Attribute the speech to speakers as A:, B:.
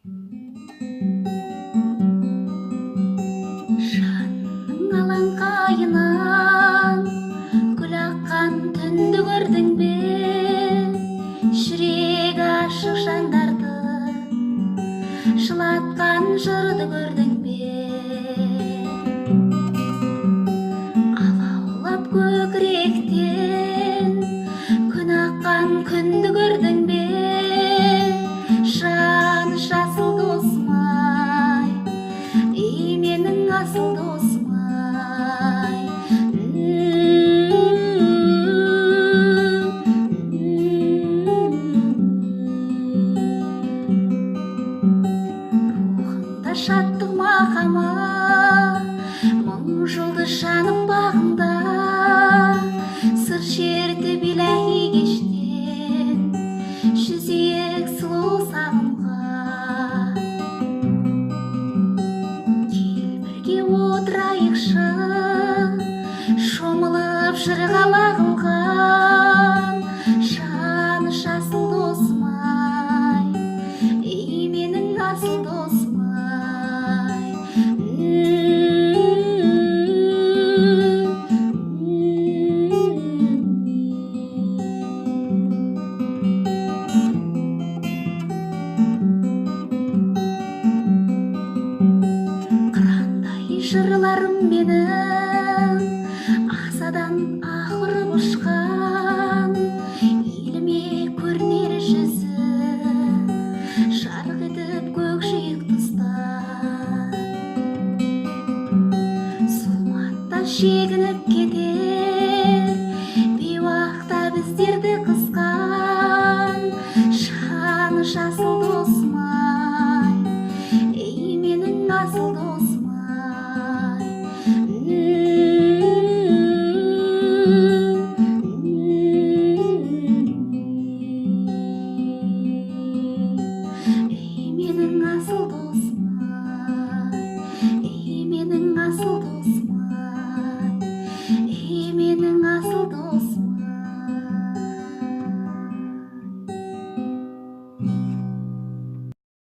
A: Жанның алаңқайынан гүл аққан түнді көрдің бе? Жүрегі ашық жандарды жылатқан жырды көрдің бе? Алаулап көкіректен күн аққан күнді көрдің бе? Жаны жасыл досым-ай, ей менің асыл досым-ай. Рухыңда шаттық махаббат, мың жұлдыз жаным бағында, сыр шертіп иләһи кештен жүзек сұлу сағымға. Кел бірге отырайықшы, шомылып жырға лағылған. Жаны жасыл досым-ай, ей менің асыл досым-ай. Қырандай жырларым менің